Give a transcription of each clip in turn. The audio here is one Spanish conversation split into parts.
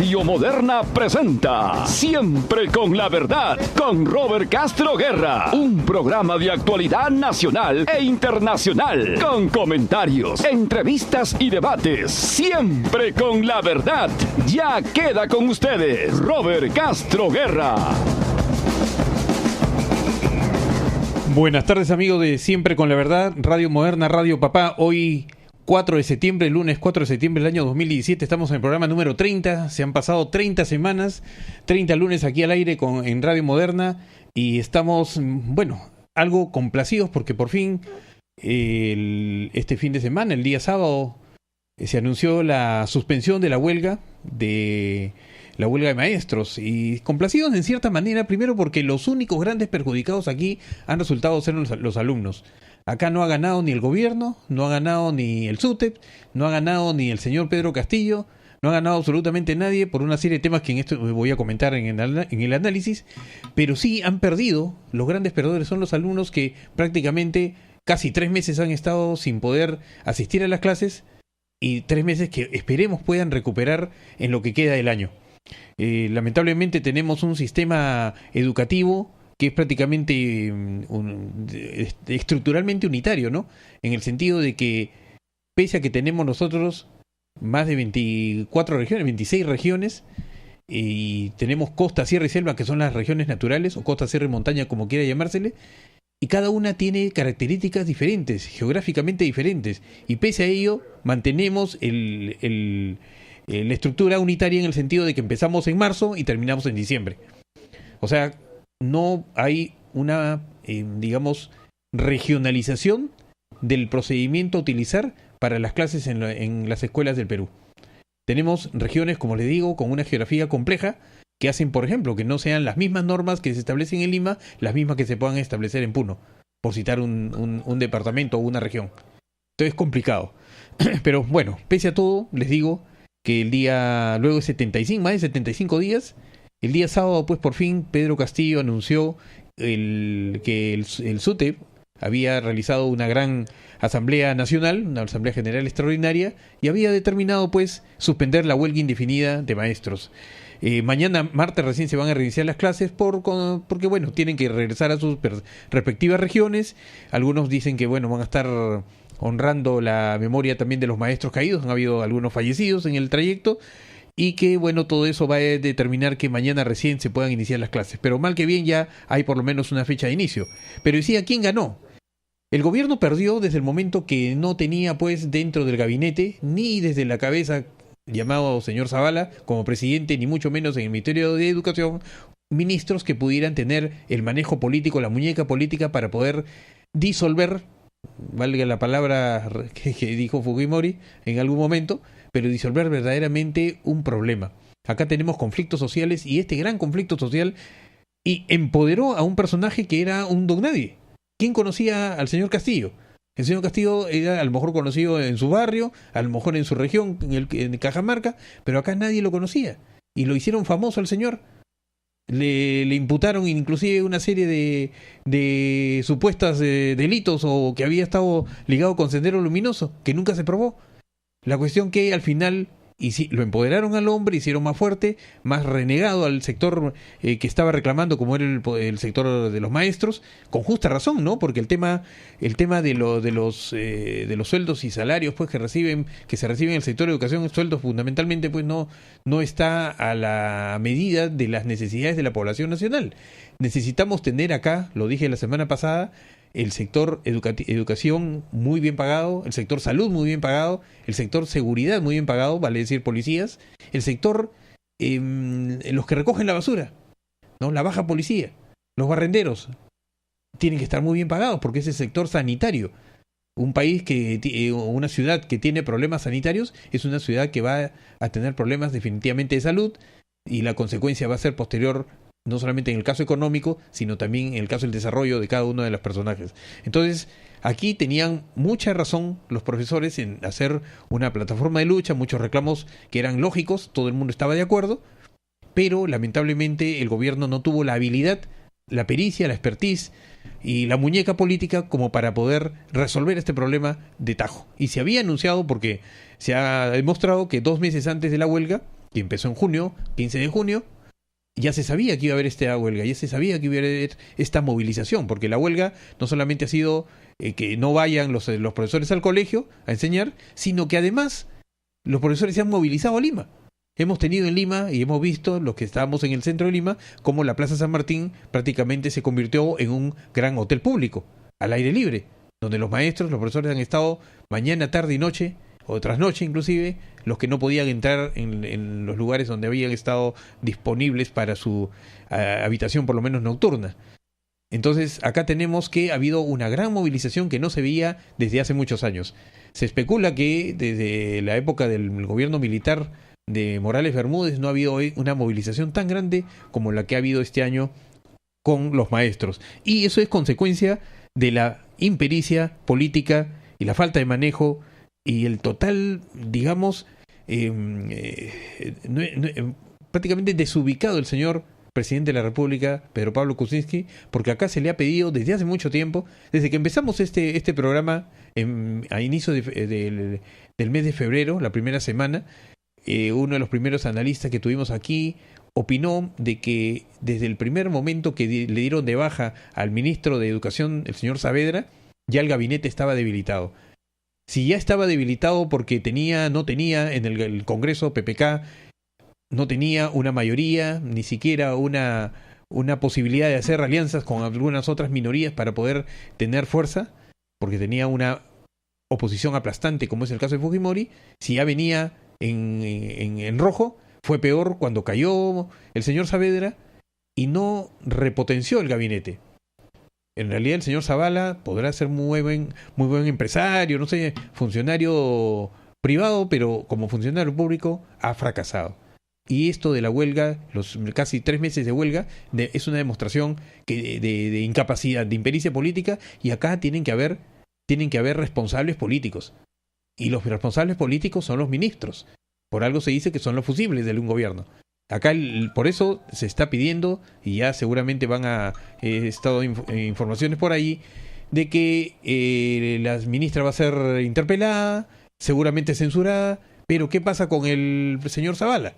Radio Moderna presenta Siempre con la Verdad con Robert Castro Guerra, un programa de actualidad nacional e internacional con comentarios, entrevistas y debates. Siempre con la Verdad. Ya queda con ustedes Robert Castro Guerra. Buenas tardes, amigos de Siempre con la Verdad, Radio Moderna, Radio Papá. Hoy 4 de septiembre, lunes 4 de septiembre del año 2017, estamos en el programa número 30, se han pasado 30 semanas, 30 lunes aquí al aire en Radio Moderna y estamos, algo complacidos porque por fin este fin de semana, el día sábado, se anunció la suspensión de la huelga de maestros y complacidos en cierta manera, primero porque los únicos grandes perjudicados aquí han resultado ser los alumnos. Acá no ha ganado ni el gobierno, no ha ganado ni el SUTEP, no ha ganado ni el señor Pedro Castillo, no ha ganado absolutamente nadie por una serie de temas que en esto voy a comentar en el análisis, pero sí han perdido, los grandes perdedores son los alumnos que prácticamente casi 3 meses han estado sin poder asistir a las clases y 3 meses que esperemos puedan recuperar en lo que queda del año. Lamentablemente tenemos un sistema educativo que es prácticamente estructuralmente unitario, ¿no? En el sentido de que, pese a que tenemos nosotros más de 24 regiones, 26 regiones, y tenemos costa, sierra y selva, que son las regiones naturales, o costa, sierra y montaña, como quiera llamársele, y cada una tiene características diferentes, geográficamente diferentes, y pese a ello mantenemos la estructura unitaria en el sentido de que empezamos en marzo y terminamos en diciembre. O sea, no hay una, regionalización del procedimiento a utilizar para las clases en las escuelas del Perú. Tenemos regiones, como les digo, con una geografía compleja que hacen, por ejemplo, que no sean las mismas normas que se establecen en Lima, las mismas que se puedan establecer en Puno, por citar un departamento o una región. Entonces es complicado. Pero bueno, pese a todo, les digo que luego de más de 75 días, el día sábado, pues por fin, Pedro Castillo anunció que el SUTEP había realizado una gran asamblea nacional, una asamblea general extraordinaria, y había determinado, pues, suspender la huelga indefinida de maestros. Mañana, martes, recién se van a reiniciar las clases porque, tienen que regresar a sus respectivas regiones. Algunos dicen que, van a estar honrando la memoria también de los maestros caídos. Han habido algunos fallecidos en el trayecto. Y que, todo eso va a determinar que mañana recién se puedan iniciar las clases. Pero mal que bien ya hay por lo menos una fecha de inicio. Pero decía, ¿quién ganó? El gobierno perdió desde el momento que no tenía, pues, dentro del gabinete, ni desde la cabeza, llamado señor Zavala, como presidente, ni mucho menos en el Ministerio de Educación, ministros que pudieran tener el manejo político, la muñeca política para poder disolver, valga la palabra que dijo Fujimori en algún momento, pero disolver verdaderamente un problema. Acá tenemos conflictos sociales y este gran conflicto social empoderó a un personaje que era un don nadie. ¿Quién conocía al señor Castillo? El señor Castillo era a lo mejor conocido en su barrio, a lo mejor en su región, en Cajamarca, pero acá nadie lo conocía. Y lo hicieron famoso al señor. Le imputaron inclusive una serie de supuestas delitos o que había estado ligado con Sendero Luminoso, que nunca se probó. La cuestión que al final lo empoderaron al hombre, hicieron más fuerte, más renegado al sector que estaba reclamando, como era el sector de los maestros, con justa razón, ¿no? Porque el tema de los sueldos y salarios, pues, que se reciben en el sector de educación, sueldos fundamentalmente, pues, no está a la medida de las necesidades de la población nacional. Necesitamos tener acá, lo dije la semana pasada, el sector educación muy bien pagado, el sector salud muy bien pagado, el sector seguridad muy bien pagado, vale decir policías, el sector los que recogen la basura, ¿no? La baja policía, los barrenderos, tienen que estar muy bien pagados porque es el sector sanitario. Un país una ciudad que tiene problemas sanitarios es una ciudad que va a tener problemas definitivamente de salud y la consecuencia va a ser posterior, no solamente en el caso económico, sino también en el caso del desarrollo de cada uno de los personajes. Entonces, aquí tenían mucha razón los profesores en hacer una plataforma de lucha, muchos reclamos que eran lógicos, todo el mundo estaba de acuerdo, pero lamentablemente el gobierno no tuvo la habilidad, la pericia, la expertise y la muñeca política como para poder resolver este problema de tajo. Y se había anunciado, porque se ha demostrado que 2 meses antes de la huelga, que empezó en junio, 15 de junio, ya se sabía que iba a haber esta huelga, ya se sabía que iba a haber esta movilización, porque la huelga no solamente ha sido que no vayan los profesores al colegio a enseñar, sino que además los profesores se han movilizado a Lima. Hemos tenido en Lima, y hemos visto, los que estábamos en el centro de Lima, cómo la Plaza San Martín prácticamente se convirtió en un gran hotel público, al aire libre, donde los maestros, los profesores han estado mañana, tarde y noche, o trasnoche inclusive, los que no podían entrar en los lugares donde habían estado disponibles para su habitación, por lo menos nocturna. Entonces, acá tenemos que ha habido una gran movilización que no se veía desde hace muchos años. Se especula que desde la época del gobierno militar de Morales Bermúdez no ha habido hoy una movilización tan grande como la que ha habido este año con los maestros. Y eso es consecuencia de la impericia política y la falta de manejo y el total, digamos, prácticamente desubicado el señor presidente de la República, Pedro Pablo Kuczynski, porque acá se le ha pedido desde hace mucho tiempo, desde que empezamos este programa a inicio del mes de febrero, la primera semana, uno de los primeros analistas que tuvimos aquí opinó de que desde el primer momento que le dieron de baja al ministro de Educación, el señor Saavedra, ya el gabinete estaba debilitado. Si ya estaba debilitado porque no tenía en el Congreso PPK, no tenía una mayoría, ni siquiera una posibilidad de hacer alianzas con algunas otras minorías para poder tener fuerza, porque tenía una oposición aplastante, como es el caso de Fujimori. Si ya venía en rojo, fue peor cuando cayó el señor Saavedra y no repotenció el gabinete. En realidad el señor Zavala podrá ser muy buen empresario, no sé, funcionario privado, pero como funcionario público ha fracasado. Y esto de la huelga, los casi 3 meses de huelga, es una demostración de incapacidad, de impericia política, y acá tienen que haber responsables políticos. Y los responsables políticos son los ministros. Por algo se dice que son los fusibles de un gobierno. Acá por eso se está pidiendo, y ya seguramente estado informaciones por ahí, de que la ministra va a ser interpelada, seguramente censurada, pero ¿qué pasa con el señor Zavala?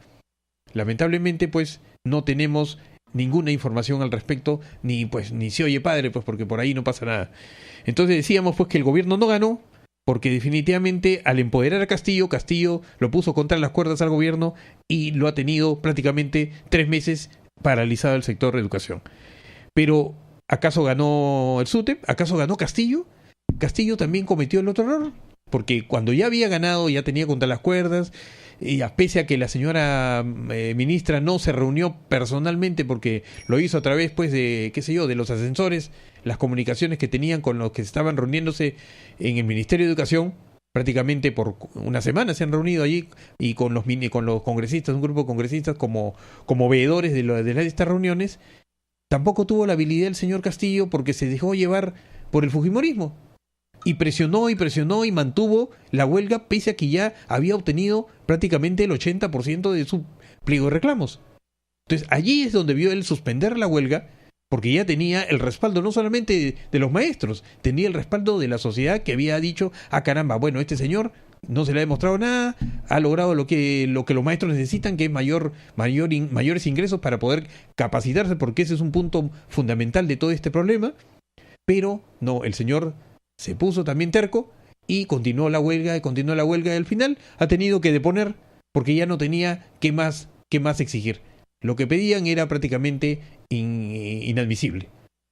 Lamentablemente, pues, no tenemos ninguna información al respecto, ni se oye padre, pues, porque por ahí no pasa nada. Entonces decíamos, pues, que el gobierno no ganó, porque definitivamente al empoderar a Castillo lo puso contra las cuerdas al gobierno y lo ha tenido prácticamente 3 meses paralizado el sector de educación. Pero, ¿acaso ganó el SUTEP? ¿Acaso ganó Castillo? Castillo también cometió el otro error, porque cuando ya había ganado, ya tenía contra las cuerdas, y pese a que la señora ministra no se reunió personalmente porque lo hizo a través, pues, de los ascensores, las comunicaciones que tenían con los que estaban reuniéndose en el Ministerio de Educación, prácticamente por una semana se han reunido allí, y con los congresistas, un grupo de congresistas como veedores de estas reuniones. Tampoco tuvo la habilidad el señor Castillo, porque se dejó llevar por el fujimorismo. Y presionó y mantuvo la huelga, pese a que ya había obtenido prácticamente el 80% de su pliego de reclamos. Entonces allí es donde vio él suspender la huelga, porque ya tenía el respaldo no solamente de los maestros, tenía el respaldo de la sociedad, que había dicho, caramba, bueno, este señor no se le ha demostrado nada, ha logrado lo que los maestros necesitan, que es mayores ingresos para poder capacitarse, porque ese es un punto fundamental de todo este problema. Pero no, el señor se puso también terco y continuó la huelga, y al final ha tenido que deponer, porque ya no tenía qué más exigir. Lo que pedían era prácticamente inadmisible.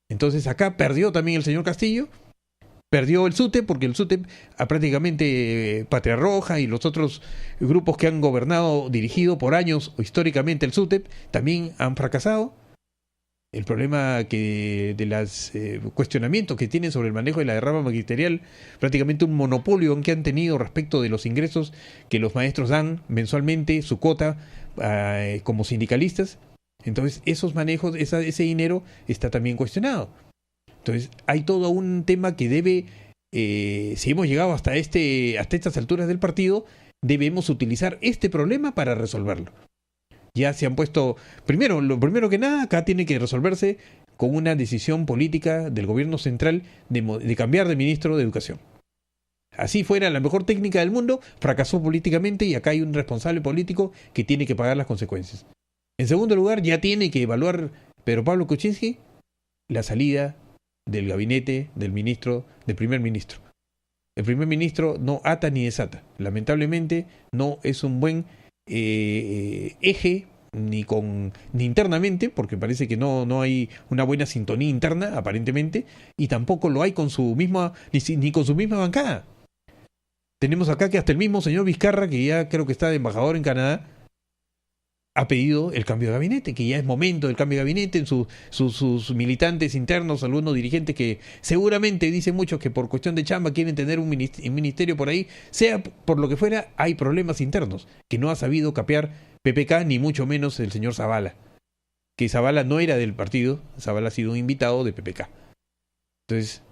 Entonces acá perdió también el señor Castillo, perdió el SUTEP, porque el SUTEP prácticamente Patria Roja y los otros grupos que han gobernado, dirigido por años históricamente el SUTEP, también han fracasado. El problema de los cuestionamientos que tienen sobre el manejo de la derrama magisterial, prácticamente un monopolio que han tenido respecto de los ingresos que los maestros dan mensualmente, su cuota como sindicalistas. Entonces esos manejos, ese dinero está también cuestionado. Entonces hay todo un tema que debe, si hemos llegado hasta estas alturas del partido, debemos utilizar este problema para resolverlo. Ya se han puesto, lo primero que nada, acá tiene que resolverse con una decisión política del gobierno central de cambiar de ministro de Educación. Así fuera la mejor técnica del mundo, fracasó políticamente y acá hay un responsable político que tiene que pagar las consecuencias. En segundo lugar, ya tiene que evaluar Pedro Pablo Kuczynski la salida del gabinete del primer ministro. El primer ministro no ata ni desata. Lamentablemente no es un buen eje ni internamente, porque parece que no hay una buena sintonía interna, aparentemente, y tampoco lo hay con su misma, ni con su misma bancada. Tenemos acá que hasta el mismo señor Vizcarra, que ya creo que está de embajador en Canadá, ha pedido el cambio de gabinete, que ya es momento del cambio de gabinete en sus militantes internos, algunos dirigentes que seguramente dicen muchos que por cuestión de chamba quieren tener un ministerio por ahí, sea por lo que fuera, hay problemas internos que no ha sabido capear PPK, ni mucho menos el señor Zavala, que Zavala no era del partido, Zavala ha sido un invitado de PPK. Entonces,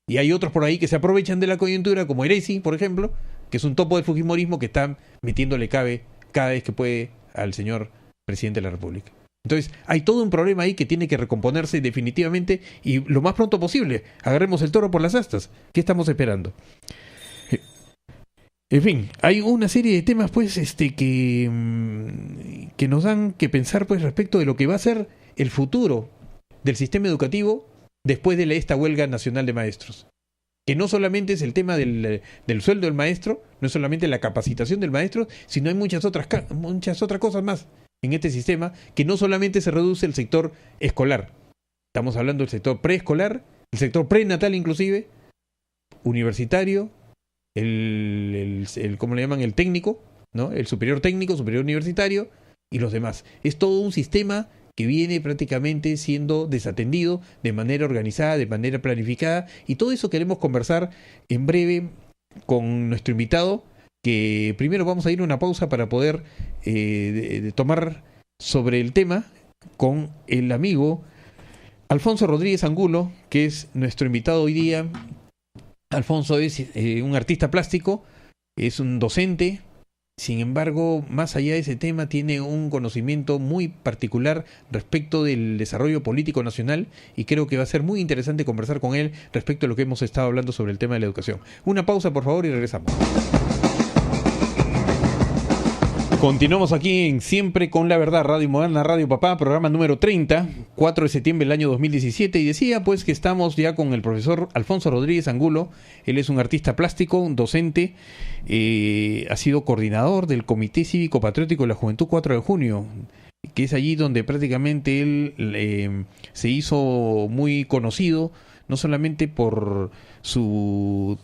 y hay otros por ahí que se aprovechan de la coyuntura, como Heresi, por ejemplo, que es un topo del fujimorismo que está metiéndole cada vez que puede al señor presidente de la República. Entonces, hay todo un problema ahí que tiene que recomponerse definitivamente y lo más pronto posible. Agarremos el toro por las astas. ¿Qué estamos esperando? En fin, hay una serie de temas pues que nos dan que pensar pues respecto de lo que va a ser el futuro del sistema educativo después de esta huelga nacional de maestros. Que no solamente es el tema del sueldo del maestro, no es solamente la capacitación del maestro, sino hay muchas otras cosas más en este sistema, que no solamente se reduce el sector escolar. Estamos hablando del sector preescolar, el sector prenatal inclusive, universitario, ¿cómo le llaman? El técnico, ¿no? El superior técnico, superior universitario y los demás. Es todo un sistema que viene prácticamente siendo desatendido de manera organizada, de manera planificada, y todo eso queremos conversar en breve con nuestro invitado, que primero vamos a ir a una pausa para poder tomar sobre el tema con el amigo Alfonso Rodríguez Angulo, que es nuestro invitado hoy día. Alfonso es un artista plástico, es un docente. Sin embargo, más allá de ese tema, tiene un conocimiento muy particular respecto del desarrollo político nacional y creo que va a ser muy interesante conversar con él respecto a lo que hemos estado hablando sobre el tema de la educación. Una pausa, por favor, y regresamos. Continuamos aquí en Siempre con la Verdad, Radio Moderna, Radio Papá, programa número 30, 4 de septiembre del año 2017. Y decía pues que estamos ya con el profesor Alfonso Rodríguez Angulo. Él es un artista plástico, un docente, ha sido coordinador del Comité Cívico Patriótico de la Juventud 4 de junio, que es allí donde prácticamente él se hizo muy conocido, no solamente por su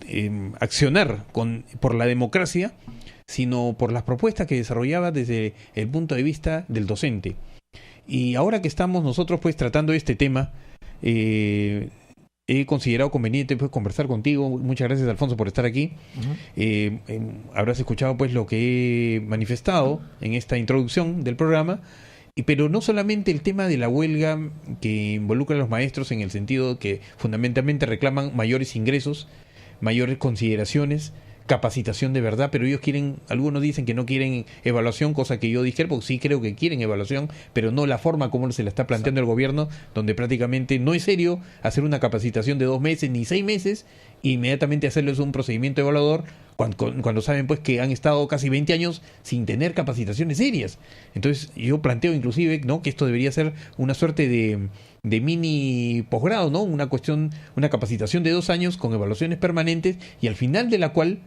accionar por la democracia, sino por las propuestas que desarrollaba desde el punto de vista del docente. Y ahora que estamos nosotros pues tratando este tema, he considerado conveniente pues conversar contigo. Muchas gracias, Alfonso, por estar aquí. Habrás escuchado pues lo que he manifestado en esta introducción del programa, pero no solamente el tema de la huelga que involucra a los maestros en el sentido que fundamentalmente reclaman mayores ingresos, mayores consideraciones, capacitación de verdad, pero ellos algunos dicen que no quieren evaluación, cosa que yo dije, porque sí creo que quieren evaluación, pero no la forma como se la está planteando el gobierno, donde prácticamente no es serio hacer una capacitación de 2 meses ni 6 meses, e inmediatamente hacerles un procedimiento evaluador, cuando saben pues que han estado casi 20 años sin tener capacitaciones serias. Entonces yo planteo inclusive, ¿no?, que esto debería ser una suerte de mini posgrado, ¿no? Una capacitación de 2 años con evaluaciones permanentes y al final de la cual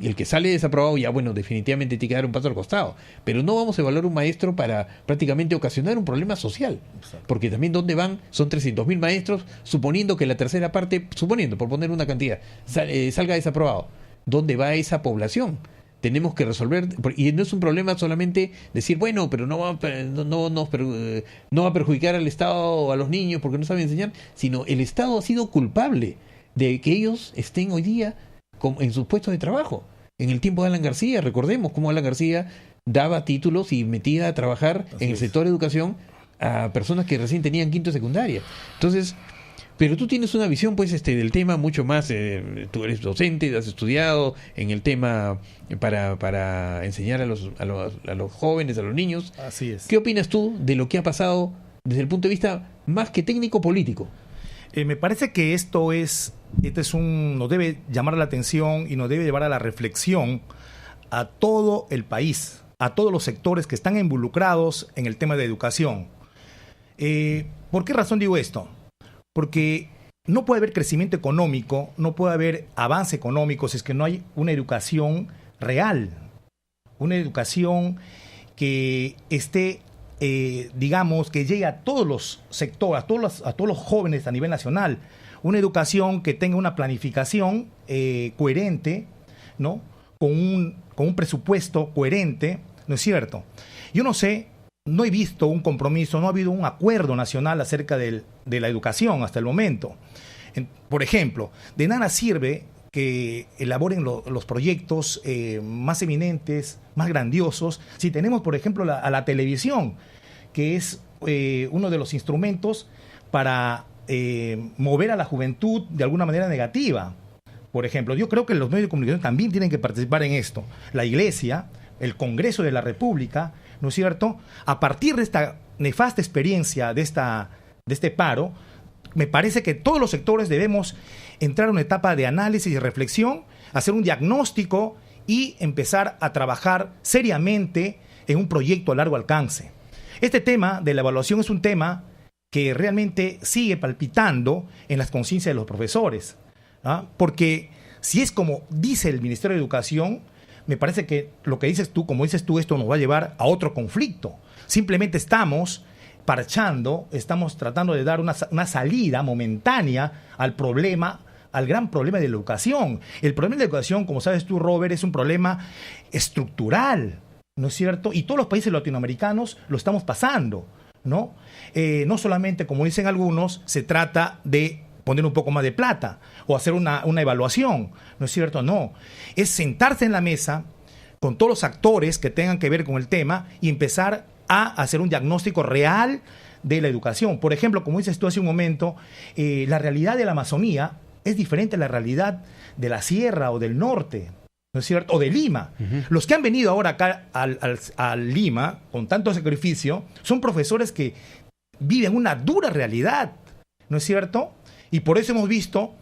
el que sale desaprobado ya, bueno, definitivamente tiene que dar un paso al costado. Pero no vamos a evaluar un maestro para prácticamente ocasionar un problema social. Exacto. Porque también ¿dónde van? Son 300.000 maestros, suponiendo que la tercera parte, por poner una cantidad, salga desaprobado. ¿Dónde va esa población? Tenemos que resolver, y no es un problema solamente decir, bueno, pero no va a perjudicar al Estado o a los niños porque no saben enseñar, sino el Estado ha sido culpable de que ellos estén hoy día en sus puestos de trabajo. En el tiempo de Alan García, recordemos cómo Alan García daba títulos y metía a trabajar en el sector de educación a personas que recién tenían quinto de secundaria. Entonces, pero tú tienes una visión pues del tema mucho más, tú eres docente, has estudiado en el tema para enseñar a los jóvenes, a los niños. Así es. ¿Qué opinas tú de lo que ha pasado desde el punto de vista más que técnico político? Me parece que nos debe llamar la atención y nos debe llevar a la reflexión a todo el país, a todos los sectores que están involucrados en el tema de educación. ¿Por qué razón digo esto? Porque no puede haber crecimiento económico, no puede haber avance económico si es que no hay una educación real, una educación que esté, digamos, que llegue a todos los sectores, a todos los jóvenes a nivel nacional, una educación que tenga una planificación coherente, ¿no? Con un presupuesto coherente, ¿no es cierto? Yo no sé, no he visto un compromiso, no ha habido un acuerdo nacional acerca de la educación hasta el momento. Por ejemplo, de nada sirve que elaboren los proyectos más eminentes, más grandiosos, si tenemos, por ejemplo, a la televisión, que es uno de los instrumentos para mover a la juventud de alguna manera negativa. Por ejemplo, yo creo que los medios de comunicación también tienen que participar en esto. La Iglesia, el Congreso de la República, ¿no es cierto? A partir de esta nefasta experiencia, de este paro, me parece que todos los sectores debemos entrar a una etapa de análisis y reflexión, hacer un diagnóstico y empezar a trabajar seriamente en un proyecto a largo alcance. Este tema de la evaluación es un tema que realmente sigue palpitando en las conciencias de los profesores, ¿ah? Porque si es como dice el Ministerio de Educación, me parece que lo que dices tú, como dices tú, esto nos va a llevar a otro conflicto. Simplemente estamos parchando, estamos tratando de dar una salida momentánea al problema, al gran problema de la educación. El problema de la educación, como sabes tú, Robert, es un problema estructural, ¿no es cierto? Y todos los países latinoamericanos lo estamos pasando, ¿no? No solamente, como dicen algunos, se trata de poner un poco más de plata o hacer una evaluación, ¿no es cierto? No, es sentarse en la mesa con todos los actores que tengan que ver con el tema y empezar a hacer un diagnóstico real de la educación. Por ejemplo, como dices tú hace un momento, la realidad de la Amazonía es diferente a la realidad de la Sierra o del Norte, ¿no es cierto? O de Lima. Uh-huh. Los que han venido ahora acá a Lima con tanto sacrificio son profesores que viven una dura realidad, ¿no es cierto? Y por eso hemos visto,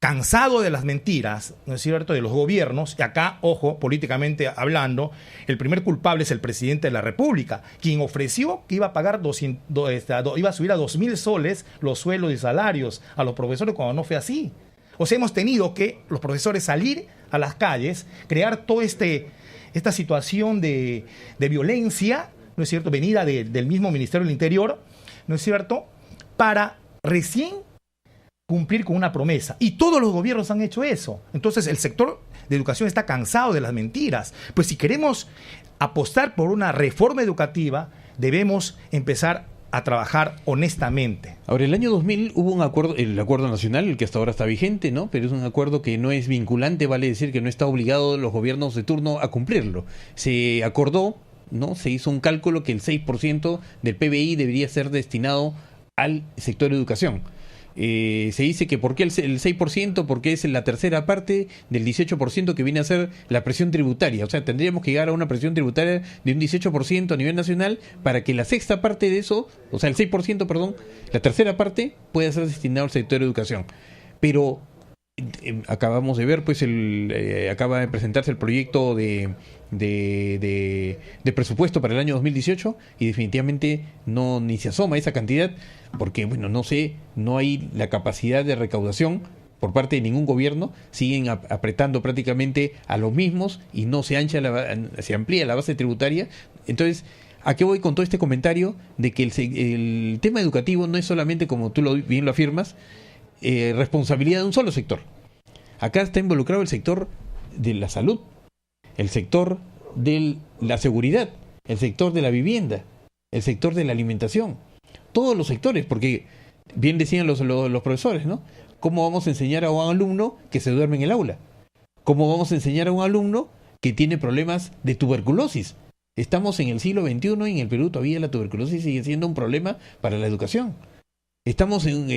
cansado de las mentiras, ¿no es cierto?, de los gobiernos, y acá, ojo, políticamente hablando, el primer culpable es el presidente de la República, quien ofreció que iba a pagar iba a subir a 2.000 soles los sueldos y salarios a los profesores cuando no fue así. O sea, hemos tenido que los profesores salir a las calles, crear toda esta situación de violencia, ¿no es cierto?, venida del mismo Ministerio del Interior, ¿no es cierto?, para recién cumplir con una promesa. Y todos los gobiernos han hecho eso. Entonces el sector de educación está cansado de las mentiras. Pues si queremos apostar por una reforma educativa, debemos empezar a trabajar honestamente. Ahora, el año 2000 hubo un acuerdo, el acuerdo nacional, el que hasta ahora está vigente, ¿no? Pero es un acuerdo que no es vinculante, vale decir que no está obligado los gobiernos de turno a cumplirlo. Se acordó, ¿no? Se hizo un cálculo que el 6% del PBI debería ser destinado al sector educación. Se dice que ¿por qué el 6%? Porque es la tercera parte del 18% que viene a ser la presión tributaria. O sea, tendríamos que llegar a una presión tributaria de un 18% a nivel nacional para que la sexta parte de eso, o sea, el 6%, perdón, la tercera parte pueda ser destinado al sector de educación. Pero acabamos de ver, pues acaba de presentarse el proyecto de presupuesto para el año 2018 y definitivamente ni se asoma esa cantidad porque, bueno, no hay la capacidad de recaudación por parte de ningún gobierno, siguen apretando prácticamente a los mismos y no se amplía la base tributaria. Entonces, ¿a qué voy con todo este comentario? De que el tema educativo no es solamente, como tú bien lo afirmas, responsabilidad de un solo sector. Acá está involucrado el sector de la salud, el sector de la seguridad, el sector de la vivienda, el sector de la alimentación, todos los sectores, porque bien decían los profesores, ¿no? ¿Cómo vamos a enseñar a un alumno que se duerme en el aula? ¿Cómo vamos a enseñar a un alumno que tiene problemas de tuberculosis? Estamos en el siglo XXI y en el Perú todavía la tuberculosis sigue siendo un problema para la educación. Estamos en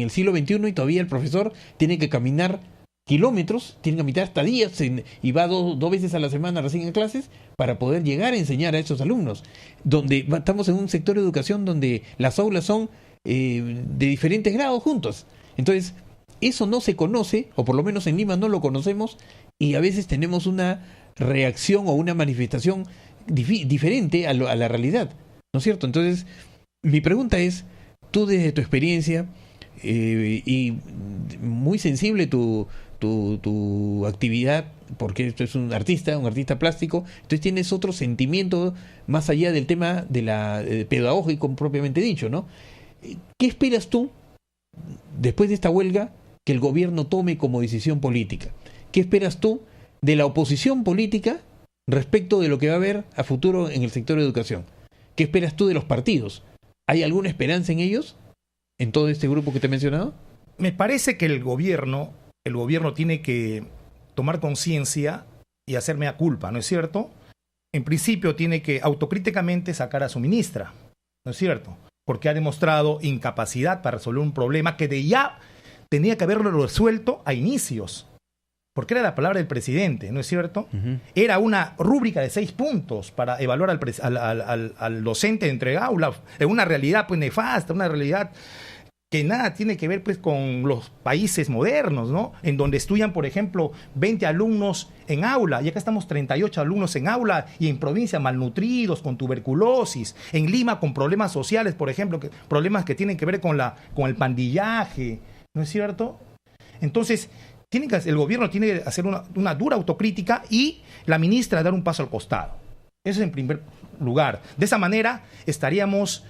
el siglo XXI y todavía el profesor tiene que caminar kilómetros, tiene que caminar hasta días y va dos veces a la semana recién a clases para poder llegar a enseñar a esos alumnos. Estamos en un sector de educación donde las aulas son de diferentes grados juntos. Entonces, eso no se conoce, o por lo menos en Lima no lo conocemos, y a veces tenemos una reacción o una manifestación diferente a la realidad, ¿no es cierto? Entonces, mi pregunta es, tú desde tu experiencia, y muy sensible tu actividad, porque esto es un artista plástico, entonces tienes otro sentimiento más allá del tema de la pedagógico propiamente dicho, ¿no? ¿Qué esperas tú, después de esta huelga, que el gobierno tome como decisión política? ¿Qué esperas tú de la oposición política respecto de lo que va a haber a futuro en el sector de educación? ¿Qué esperas tú de los partidos? ¿Hay alguna esperanza en ellos? ¿En todo este grupo que te he mencionado? Me parece que el gobierno tiene que tomar conciencia y hacer mea culpa, ¿no es cierto? En principio tiene que autocríticamente sacar a su ministra, ¿no es cierto? Porque ha demostrado incapacidad para resolver un problema que de ya tenía que haberlo resuelto a inicios. Porque era la palabra del presidente, ¿no es cierto? Uh-huh. Era una rúbrica de 6 puntos para evaluar al docente entre aula, en una realidad pues nefasta, una realidad que nada tiene que ver pues con los países modernos, ¿no? En donde estudian, por ejemplo, 20 alumnos en aula, y acá estamos 38 alumnos en aula, y en provincia malnutridos, con tuberculosis, en Lima con problemas sociales, por ejemplo, problemas que tienen que ver con el pandillaje, ¿no es cierto? Entonces, el gobierno tiene que hacer una dura autocrítica y la ministra dar un paso al costado. Eso es en primer lugar. De esa manera estaríamos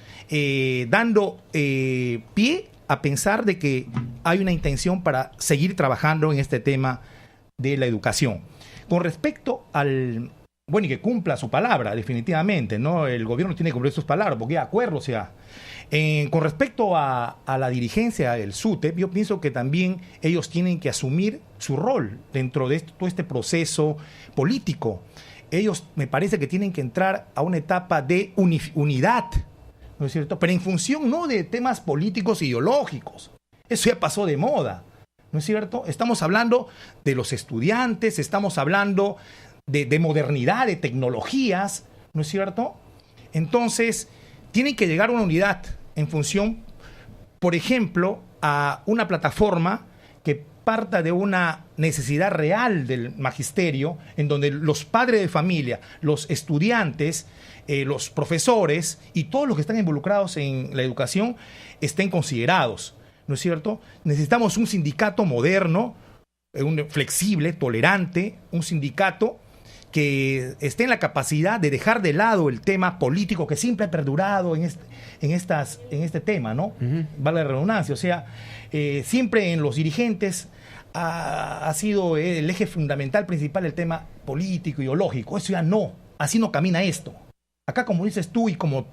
dando pie a pensar de que hay una intención para seguir trabajando en este tema de la educación. Con respecto y que cumpla su palabra, definitivamente, ¿no? El gobierno tiene que cumplir sus palabras, porque de acuerdo, o sea, con respecto a la dirigencia del SUTEP, yo pienso que también ellos tienen que asumir su rol dentro de todo este proceso político. Ellos me parece que tienen que entrar a una etapa de unidad, ¿no es cierto? Pero en función no de temas políticos ideológicos. Eso ya pasó de moda, ¿no es cierto? Estamos hablando de los estudiantes, estamos hablando de modernidad, de tecnologías, ¿no es cierto? Entonces, tienen que llegar a una unidad en función, por ejemplo, a una plataforma que parta de una necesidad real del magisterio, en donde los padres de familia, los estudiantes, los profesores y todos los que están involucrados en la educación estén considerados, ¿no es cierto? Necesitamos un sindicato moderno, flexible, tolerante, un sindicato que esté en la capacidad de dejar de lado el tema político que siempre ha perdurado en este tema, ¿no? Uh-huh. Vale la redundancia, o sea, siempre en los dirigentes ha sido el eje fundamental, principal, el tema político, ideológico. Eso ya no, así no camina esto. Acá, como dices tú y como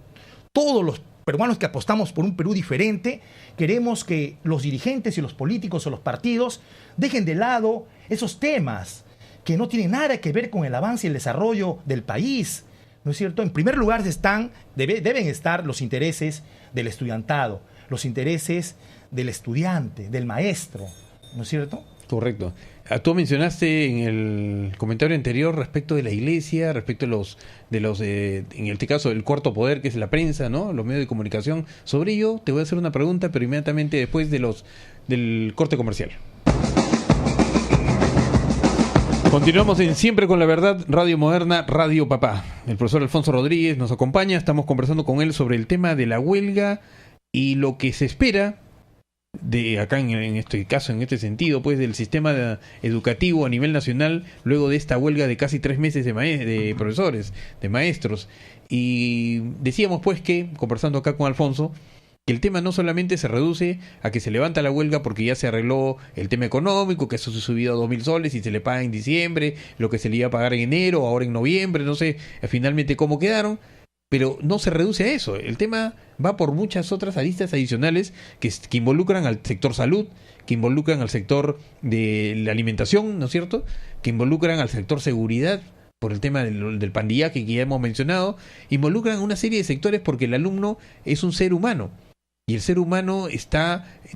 todos los peruanos que apostamos por un Perú diferente, queremos que los dirigentes y los políticos o los partidos dejen de lado esos temas que no tienen nada que ver con el avance y el desarrollo del país, ¿no es cierto? En primer lugar deben estar los intereses del estudiantado, los intereses del estudiante, del maestro, ¿no es cierto? Correcto. Tú mencionaste en el comentario anterior respecto de la iglesia, respecto de los en este caso el cuarto poder, que es la prensa, ¿no? Los medios de comunicación. Sobre ello te voy a hacer una pregunta, pero inmediatamente después del corte comercial. Continuamos en Siempre con la Verdad, Radio Moderna, Radio Papá. El profesor Alfonso Rodríguez nos acompaña, estamos conversando con él sobre el tema de la huelga y lo que se espera de acá en este caso, en este sentido, pues del sistema educativo a nivel nacional, luego de esta huelga de casi 3 meses de profesores, de maestros. Y decíamos pues que, conversando acá con Alfonso, que el tema no solamente se reduce a que se levanta la huelga porque ya se arregló el tema económico, que eso se subió a 2.000 soles y se le paga en diciembre, lo que se le iba a pagar en enero, ahora en noviembre, no sé finalmente cómo quedaron, pero no se reduce a eso. El tema va por muchas otras aristas adicionales que involucran al sector salud, que involucran al sector de la alimentación, ¿no es cierto?, que involucran al sector seguridad, por el tema del pandillaje que ya hemos mencionado, involucran una serie de sectores porque el alumno es un ser humano. Y el ser humano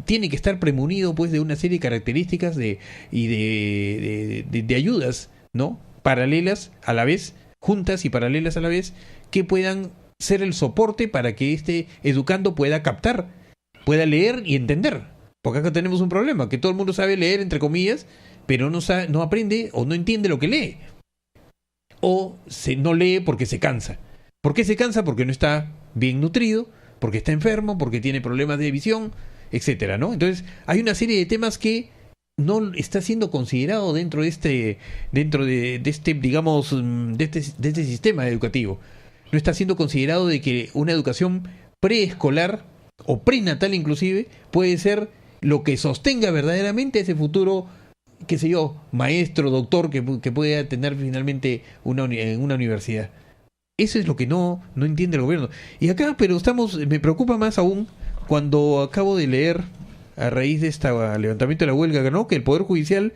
tiene que estar premunido pues de una serie de características de ayudas, ¿no?, paralelas a la vez, juntas y paralelas a la vez, que puedan ser el soporte para que este educando pueda captar pueda leer y entender. Porque acá tenemos un problema, que todo el mundo sabe leer, entre comillas, pero no aprende o no entiende lo que lee. O no lee porque se cansa. ¿Por qué se cansa? Porque no está bien nutrido, porque está enfermo, porque tiene problemas de visión, etcétera, ¿no? Entonces, hay una serie de temas que no está siendo considerado dentro de este, digamos, de este sistema educativo. No está siendo considerado de que una educación preescolar o prenatal inclusive puede ser lo que sostenga verdaderamente ese futuro, qué sé yo, maestro, doctor que pueda tener finalmente en una universidad. Eso es lo que no entiende el gobierno. Y acá, pero me preocupa más aún cuando acabo de leer, a raíz de este levantamiento de la huelga, ¿no?, que el Poder Judicial,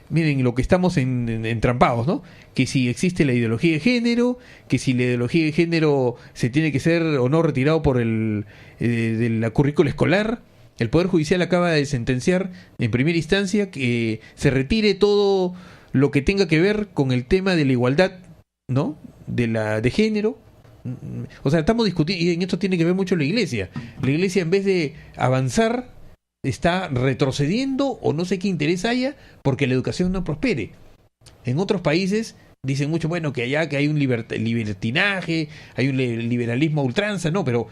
miren lo que estamos entrampados, ¿no? Que si existe la ideología de género, que si la ideología de género se tiene que ser o no retirado por de la currícula escolar. El Poder Judicial acaba de sentenciar en primera instancia que se retire todo lo que tenga que ver con el tema de la igualdad, ¿no?, de género. O sea, estamos discutiendo, y en esto tiene que ver mucho la Iglesia. La Iglesia, en vez de avanzar, está retrocediendo, o no sé qué interés haya porque la educación no prospere. En otros países dicen mucho, bueno, que allá que hay un libertinaje, hay un liberalismo a ultranza. No, pero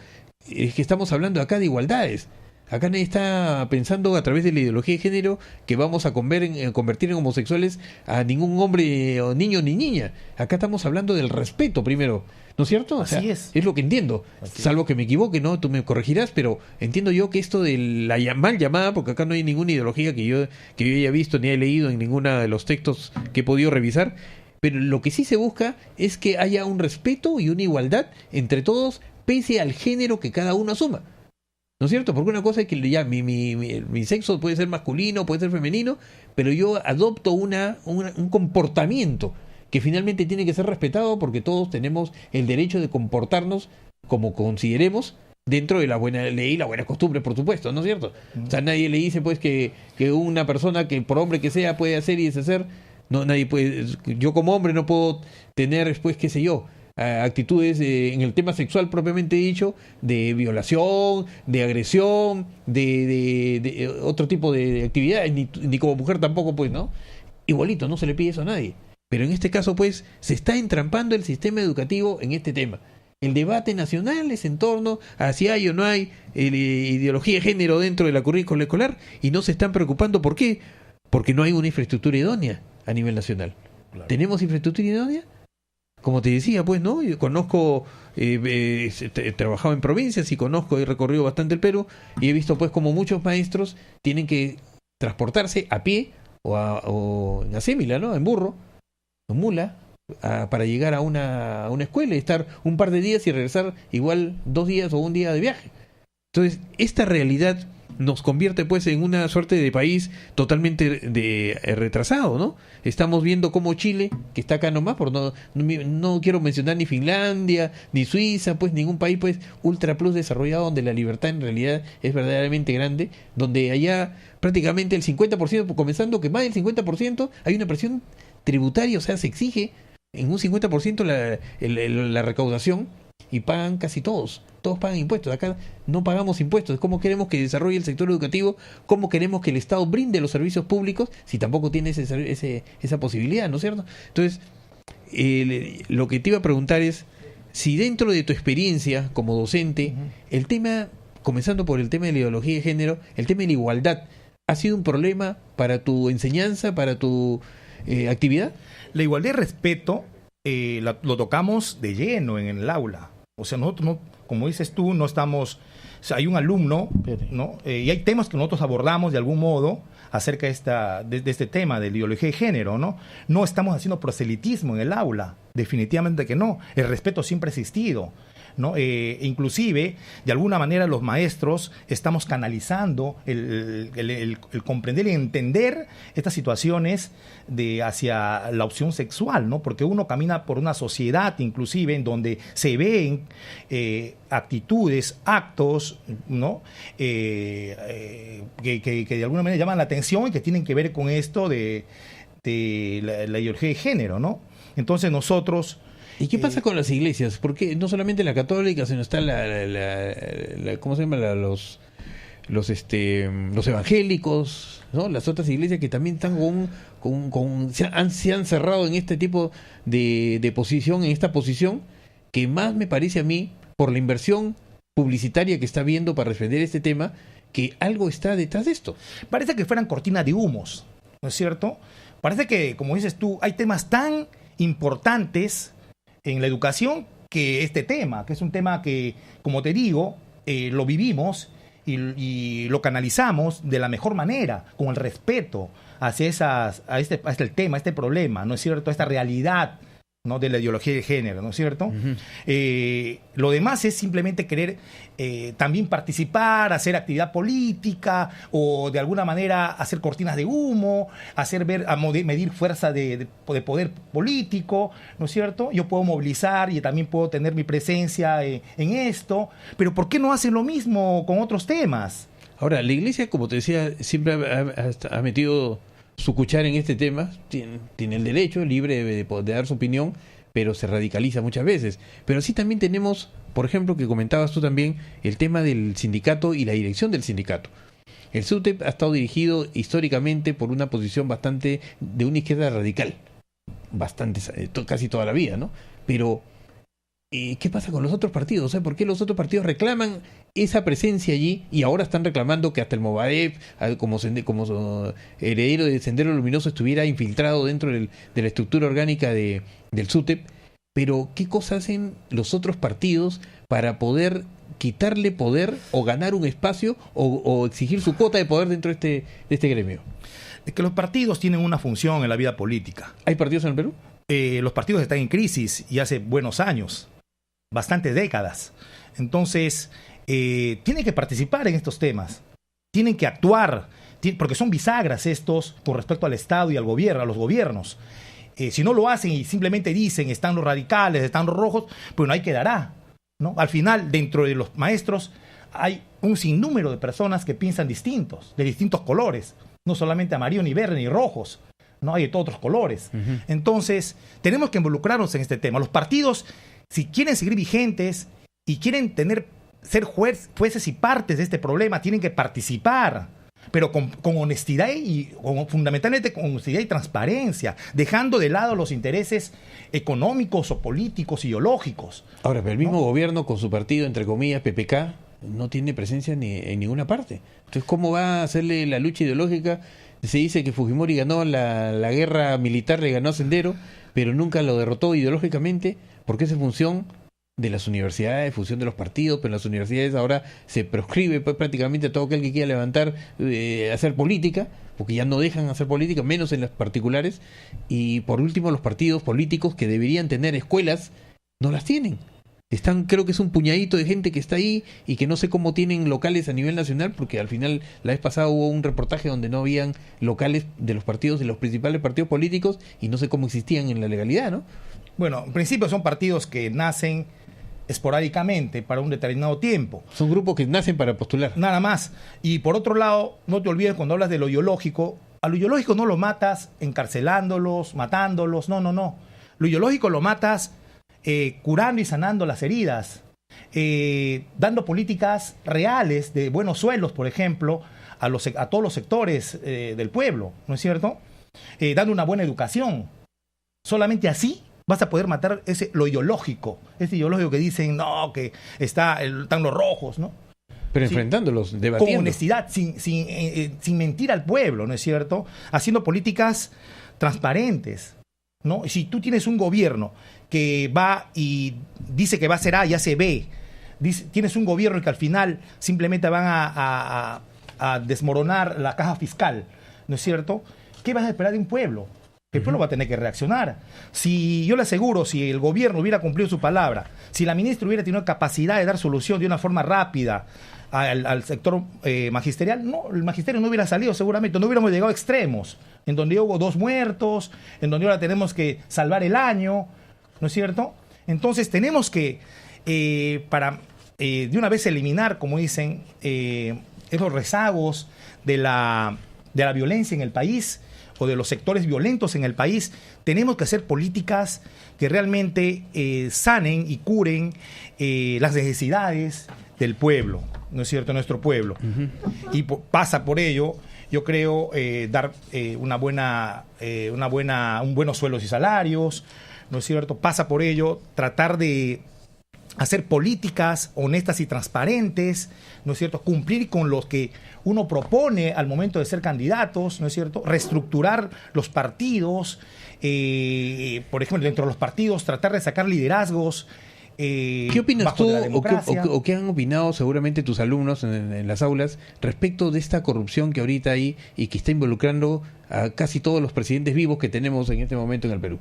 es que estamos hablando acá de igualdades. Acá nadie está pensando a través de la ideología de género que vamos a convertir en homosexuales a ningún hombre o niño ni niña. Acá estamos hablando del respeto primero, ¿no es cierto? O sea, Así es. Es lo que entiendo. Salvo que me equivoque, ¿no? Tú me corregirás, pero entiendo yo que esto de la mal llamada, porque acá no hay ninguna ideología que yo haya visto ni haya leído en ninguno de los textos que he podido revisar, pero lo que sí se busca es que haya un respeto y una igualdad entre todos, pese al género que cada uno asuma. ¿No es cierto? Porque una cosa es que ya mi sexo puede ser masculino, puede ser femenino, pero yo adopto un comportamiento que finalmente tiene que ser respetado, porque todos tenemos el derecho de comportarnos como consideremos dentro de la buena ley y la buena costumbre, por supuesto, ¿no es cierto? O sea, nadie le dice pues que una persona, que por hombre que sea, puede hacer y deshacer. No, nadie puede. Yo como hombre no puedo tener, pues, qué sé yo, actitudes en el tema sexual propiamente dicho, de violación, de agresión, de otro tipo de actividades, ni como mujer tampoco, pues, ¿no? Igualito, no se le pide eso a nadie. Pero en este caso, pues, se está entrampando el sistema educativo en este tema. El debate nacional es en torno a si hay o no hay ideología de género dentro de la currícula escolar, y no se están preocupando. ¿Por qué? Porque no hay una infraestructura idónea a nivel nacional. Claro. ¿Tenemos infraestructura idónea? Como te decía, pues, ¿no? Yo conozco, he trabajado en provincias y he recorrido bastante el Perú, y he visto, pues, como muchos maestros tienen que transportarse a pie o en acémila, ¿no?, en burro, en mula, para llegar a una escuela y estar un par de días y regresar igual 2 días o un día de viaje. Entonces, esta realidad nos convierte pues en una suerte de país totalmente retrasado, ¿no? Estamos viendo cómo Chile, que está acá nomás, no quiero mencionar ni Finlandia, ni Suiza, pues ningún país pues ultra plus desarrollado, donde la libertad en realidad es verdaderamente grande, donde allá prácticamente el 50%, comenzando que más del 50%, hay una presión tributaria, o sea, se exige en un 50% la recaudación, y pagan casi todos pagan impuestos. Acá no pagamos impuestos. ¿Cómo queremos que desarrolle el sector educativo? ¿Cómo queremos que el Estado brinde los servicios públicos si tampoco tiene esa posibilidad, ¿no es cierto? Entonces, lo que te iba a preguntar es si dentro de tu experiencia como docente, el tema, comenzando por el tema de la ideología de género, el tema de la igualdad, ¿ha sido un problema para tu enseñanza, para tu actividad? La igualdad y respeto lo tocamos de lleno en el aula. O sea, nosotros no, como dices tú, no estamos... O sea, hay un alumno, ¿no? Y hay temas que nosotros abordamos de algún modo acerca de este tema de la ideología de género, ¿no? No estamos haciendo proselitismo en el aula, definitivamente que no. El respeto siempre ha existido, ¿no? Inclusive, de alguna manera, los maestros estamos canalizando el comprender y entender estas situaciones hacia la opción sexual, ¿no? Porque uno camina por una sociedad, inclusive, en donde se ven actitudes, actos, ¿no? Que de alguna manera llaman la atención y que tienen que ver con esto de la ideología de género, ¿no? Entonces nosotros... ¿Y qué pasa con las iglesias? Porque no solamente la católica, sino está ¿cómo se llama? los evangélicos, ¿no? Las otras iglesias que también están se han cerrado en este tipo de posición, en esta posición, que más me parece a mí, por la inversión publicitaria que está viendo para defender este tema, que algo está detrás de esto. Parece que fueran cortinas de humos, ¿no es cierto? Parece que, como dices tú, hay temas tan importantes en la educación que este tema, que es un tema que, como te digo, lo vivimos y lo canalizamos de la mejor manera, con el respeto hacia el tema, a este problema, ¿no es cierto? A esta realidad, ¿no?, de la ideología de género, ¿no es cierto? Lo demás es simplemente querer también participar, hacer actividad política o de alguna manera hacer cortinas de humo, medir fuerza de poder político, ¿no es cierto? Yo puedo movilizar y también puedo tener mi presencia en esto, pero ¿por qué no hacen lo mismo con otros temas? Ahora, la iglesia, como te decía, siempre ha metido su cuchara en este tema, tiene el derecho libre de dar su opinión, pero se radicaliza muchas veces. Pero sí también tenemos, por ejemplo, que comentabas tú también, el tema del sindicato y la dirección del sindicato. El SUTEP ha estado dirigido históricamente por una posición bastante de una izquierda radical, casi toda la vida, ¿no? Pero ¿qué pasa con los otros partidos? ¿Por qué los otros partidos reclaman esa presencia allí y ahora están reclamando que hasta el Movadef, como heredero de Sendero Luminoso, estuviera infiltrado dentro de la estructura orgánica del SUTEP? Pero ¿qué cosas hacen los otros partidos para poder quitarle poder o ganar un espacio o exigir su cuota de poder dentro de este gremio? Es que los partidos tienen una función en la vida política. ¿Hay partidos en el Perú? Los partidos están en crisis y hace buenos años, bastantes décadas. Entonces, tienen que participar en estos temas, tienen que actuar, porque son bisagras estos con respecto al Estado y al gobierno, a los gobiernos. Si no lo hacen y simplemente dicen están los radicales, están los rojos, pues ahí quedará, ¿no? Al final, dentro de los maestros hay un sinnúmero de personas que piensan distintos, de distintos colores, no solamente amarillo, ni verde, ni rojos, no hay de todos otros colores. Entonces, tenemos que involucrarnos en este tema. Los partidos, si quieren seguir vigentes y quieren ser jueces y partes de este problema, tienen que participar, pero con honestidad fundamentalmente con honestidad y transparencia, dejando de lado los intereses económicos o políticos, ideológicos. Ahora, pero el mismo gobierno con su partido, entre comillas, PPK, no tiene presencia en ninguna parte. Entonces, ¿cómo va a hacerle la lucha ideológica? Se dice que Fujimori ganó la guerra militar, le ganó a Sendero, pero nunca lo derrotó ideológicamente, porque es en función de las universidades, en función de los partidos, pero en las universidades ahora se proscribe prácticamente a todo aquel que quiera levantar, hacer política, porque ya no dejan hacer política, menos en las particulares, y por último los partidos políticos que deberían tener escuelas, no las tienen. Creo que es un puñadito de gente que está ahí y que no sé cómo tienen locales a nivel nacional, porque al final la vez pasada hubo un reportaje donde no habían locales de los partidos, de los principales partidos políticos, y no sé cómo existían en la legalidad, ¿no? Bueno, en principio son partidos que nacen esporádicamente para un determinado tiempo. Son grupos que nacen para postular. Nada más. Y por otro lado, no te olvides cuando hablas de lo ideológico, a lo ideológico no lo matas encarcelándolos, matándolos, no. Lo ideológico lo matas curando y sanando las heridas, dando políticas reales de buenos sueldos, por ejemplo, a todos los sectores del pueblo, ¿no es cierto? Dando una buena educación. Solamente así vas a poder matar lo ideológico, ese ideológico que dicen, no, que están los rojos, ¿no? Pero enfrentándolos, debatiendo. Con honestidad, sin mentir al pueblo, ¿no es cierto? Haciendo políticas transparentes, ¿no? Si tú tienes un gobierno que va y dice que va a hacer A y hace B, tienes un gobierno que al final simplemente van a desmoronar la caja fiscal, ¿no es cierto? ¿Qué vas a esperar de un pueblo? El pueblo va a tener que reaccionar. Yo le aseguro, si el gobierno hubiera cumplido su palabra, si la ministra hubiera tenido capacidad de dar solución de una forma rápida al sector magisterial, el magisterio no hubiera salido seguramente, no hubiéramos llegado a extremos, en donde hubo 2 muertos, en donde ahora tenemos que salvar el año, ¿no es cierto? Entonces tenemos que, para de una vez eliminar, como dicen, esos rezagos de la violencia en el país, o de los sectores violentos en el país, tenemos que hacer políticas que realmente sanen y curen las necesidades del pueblo, ¿no es cierto?, nuestro pueblo. Y pasa por ello, yo creo, dar buenos sueldos y salarios, ¿no es cierto? Pasa por ello tratar de hacer políticas honestas y transparentes, ¿no es cierto? Cumplir con los que uno propone al momento de ser candidatos, ¿no es cierto? Reestructurar los partidos, por ejemplo, dentro de los partidos, tratar de sacar liderazgos. ¿Qué opinas tú o qué han opinado seguramente tus alumnos en las aulas respecto de esta corrupción que ahorita hay y que está involucrando a casi todos los presidentes vivos que tenemos en este momento en el Perú?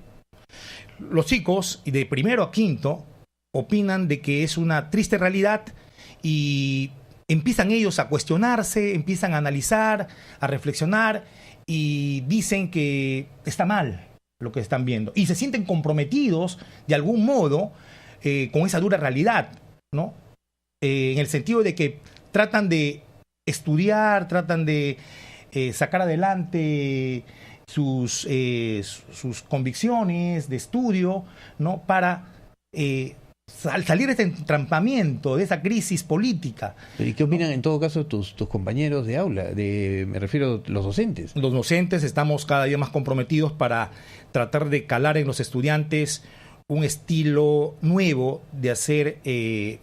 Los chicos, de primero a quinto, opinan de que es una triste realidad y empiezan ellos a cuestionarse, empiezan a analizar, a reflexionar y dicen que está mal lo que están viendo y se sienten comprometidos de algún modo con esa dura realidad, ¿no? En el sentido de que tratan de estudiar, tratan de sacar adelante sus convicciones de estudio, ¿no? Para salir de este entrampamiento, de esa crisis política. ¿Y qué opinan en todo caso tus compañeros de aula? Me refiero a los docentes. Los docentes estamos cada día más comprometidos para tratar de calar en los estudiantes un estilo nuevo de hacer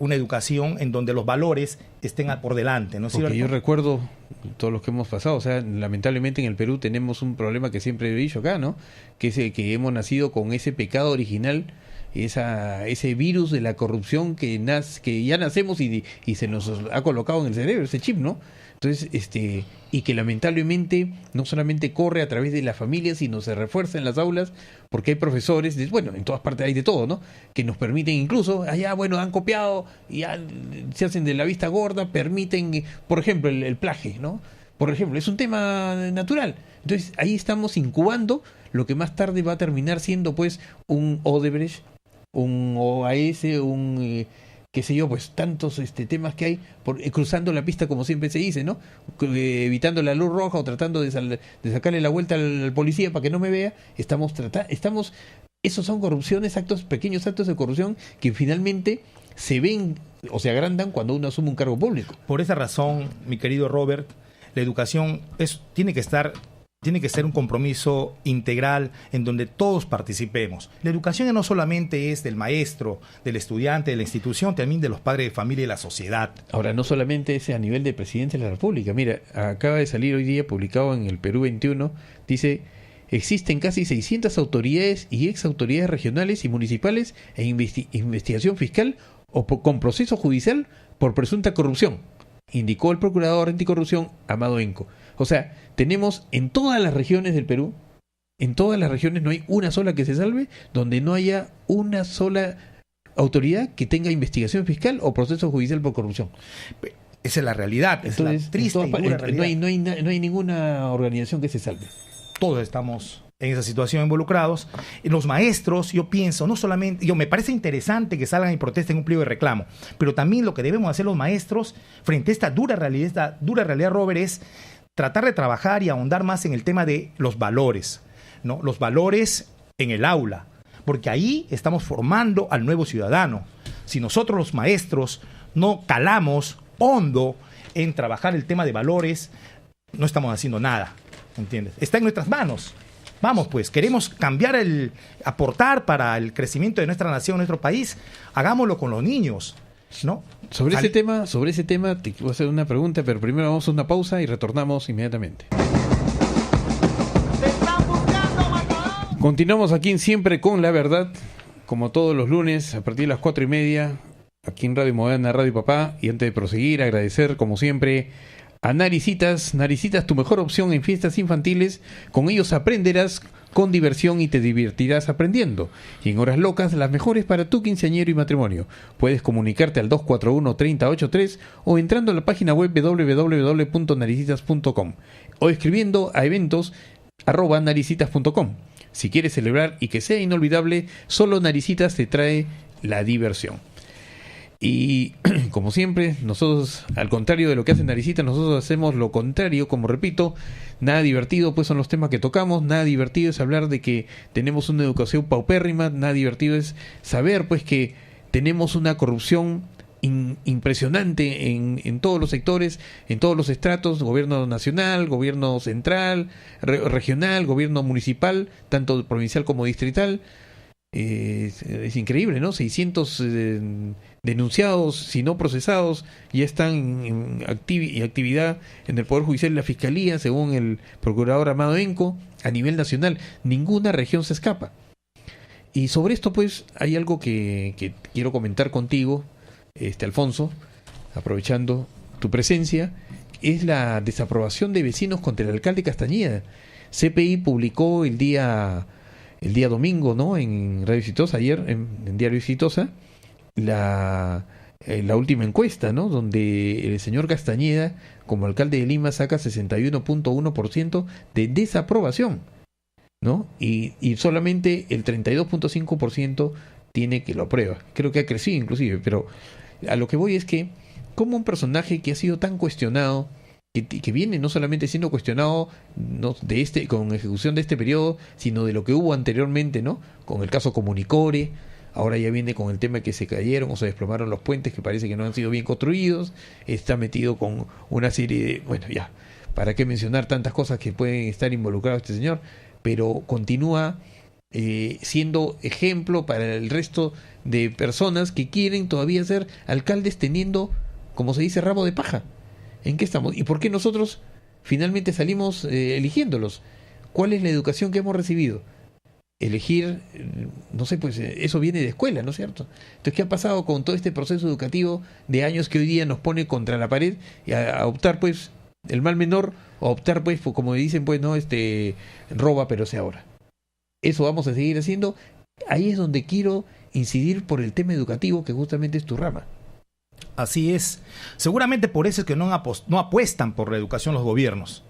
una educación en donde los valores estén por delante, ¿no es cierto? Porque yo recuerdo todos los que hemos pasado, o sea, lamentablemente en el Perú tenemos un problema que siempre he dicho acá, ¿no? Que es que hemos nacido con ese pecado original, ese virus de la corrupción que ya nacemos y se nos ha colocado en el cerebro, ese chip, ¿no? Entonces, y que lamentablemente no solamente corre a través de la familia, sino se refuerza en las aulas, porque hay profesores, en todas partes hay de todo, ¿no? Que nos permiten incluso, han copiado y se hacen de la vista gorda, permiten, por ejemplo, el plagio, ¿no? Por ejemplo, es un tema natural. Entonces, ahí estamos incubando lo que más tarde va a terminar siendo, pues, un Odebrecht, un OAS, qué sé yo, pues tantos temas que hay cruzando la pista, como siempre se dice, ¿no? Evitando la luz roja o tratando de sacarle la vuelta al policía para que no me vea. Esos son corrupciones, pequeños actos de corrupción que finalmente se ven o se agrandan cuando uno asume un cargo público. Por esa razón, mi querido Robert, la educación tiene que ser un compromiso integral en donde todos participemos. La educación no solamente es del maestro, del estudiante, de la institución, también de los padres de familia y la sociedad. Ahora, no solamente es a nivel de presidente de la República. Mira, acaba de salir hoy día, publicado en el Perú 21, dice: existen casi 600 autoridades y exautoridades regionales y municipales en investigación fiscal o con proceso judicial por presunta corrupción, indicó el procurador anticorrupción Amado Enco. O sea, tenemos en todas las regiones del Perú, en todas las regiones no hay una sola que se salve, donde no haya una sola autoridad que tenga investigación fiscal o proceso judicial por corrupción. Esa es la realidad, entonces, es la triste y dura realidad. No hay ninguna organización que se salve. Todos estamos en esa situación involucrados. Los maestros, yo pienso, no solamente, me parece interesante que salgan y protesten un pliego de reclamo, pero también lo que debemos hacer los maestros frente a esta dura realidad, Robert, es tratar de trabajar y ahondar más en el tema de los valores, ¿no? Los valores en el aula, porque ahí estamos formando al nuevo ciudadano. Si nosotros los maestros no calamos hondo en trabajar el tema de valores, no estamos haciendo nada, ¿entiendes? Está en nuestras manos. Vamos, pues, queremos cambiar aportar para el crecimiento de nuestra nación, nuestro país, hagámoslo con los niños, ¿no? Sobre ese tema te voy a hacer una pregunta, pero primero vamos a una pausa y retornamos inmediatamente. Continuamos aquí en Siempre con la Verdad, como todos los lunes, a partir de las 4:30, aquí en Radio Moderna, Radio Papá. Y antes de proseguir, agradecer, como siempre, a Naricitas, tu mejor opción en fiestas infantiles. Con ellos aprenderás con diversión y te divertirás aprendiendo. Y en horas locas, las mejores para tu quinceañero y matrimonio. Puedes comunicarte al 241-3083 o entrando a la página web www.naricitas.com o escribiendo a eventos@naricitas.com. Si quieres celebrar y que sea inolvidable, solo Naricitas te trae la diversión. Y como siempre, nosotros, al contrario de lo que hace Naricita, nosotros hacemos lo contrario. Como repito, nada divertido pues son los temas que tocamos, nada divertido es hablar de que tenemos una educación paupérrima, nada divertido es saber pues que tenemos una corrupción impresionante en todos los sectores, en todos los estratos: gobierno nacional, gobierno central, regional, gobierno municipal, tanto provincial como distrital. Es increíble, ¿no? 600 denunciados, si no procesados, ya están en actividad en el Poder Judicial y la Fiscalía, según el procurador Amado Enco, a nivel nacional. Ninguna región se escapa. Y sobre esto, pues, hay algo que quiero comentar contigo, Alfonso, aprovechando tu presencia. Es la desaprobación de vecinos contra el alcalde Castañeda. CPI publicó el día domingo, ¿no?, en Radio Exitosa, ayer en Diario Exitosa, la última encuesta, ¿no?, donde el señor Castañeda, como alcalde de Lima, saca 61.1% de desaprobación, ¿no? Y solamente el 32.5% tiene que lo aprueba. Creo que ha crecido inclusive, pero a lo que voy es que, como un personaje que ha sido tan cuestionado, que viene no solamente siendo cuestionado con ejecución de este periodo, sino de lo que hubo anteriormente, ¿no?, con el caso Comunicore, ahora ya viene con el tema que se cayeron o se desplomaron los puentes que parece que no han sido bien construidos, está metido con una serie de, bueno, ya, para qué mencionar tantas cosas que pueden estar involucrados este señor, pero continúa siendo ejemplo para el resto de personas que quieren todavía ser alcaldes teniendo, como se dice, rabo de paja. ¿En qué estamos? ¿Y por qué nosotros finalmente salimos eligiéndolos? ¿Cuál es la educación que hemos recibido? Elegir, no sé, pues eso viene de escuela, ¿no es cierto? Entonces, ¿qué ha pasado con todo este proceso educativo de años que hoy día nos pone contra la pared y a optar, pues, el mal menor, o optar, pues, como dicen, pues, no, roba pero se ahorra? Eso vamos a seguir haciendo. Ahí es donde quiero incidir por el tema educativo, que justamente es tu rama. Así es. Seguramente por eso es que no apuestan por la educación los gobiernos,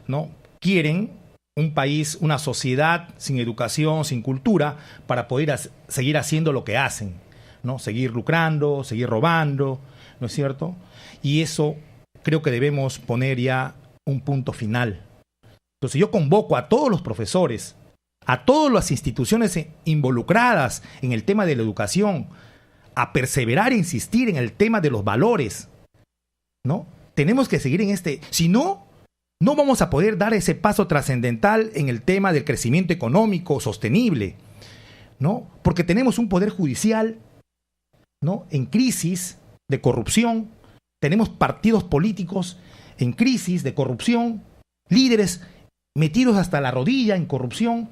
¿no? Quieren un país, una sociedad sin educación, sin cultura, para poder seguir haciendo lo que hacen, ¿no? Seguir lucrando, seguir robando, ¿no es cierto? Y eso creo que debemos poner ya un punto final. Entonces yo convoco a todos los profesores, a todas las instituciones involucradas en el tema de la educación, a perseverar e insistir en el tema de los valores, ¿no? Tenemos que seguir en si no, no vamos a poder dar ese paso trascendental en el tema del crecimiento económico sostenible, ¿no? Porque tenemos un poder judicial, ¿no?, en crisis de corrupción, tenemos partidos políticos en crisis de corrupción, líderes metidos hasta la rodilla en corrupción.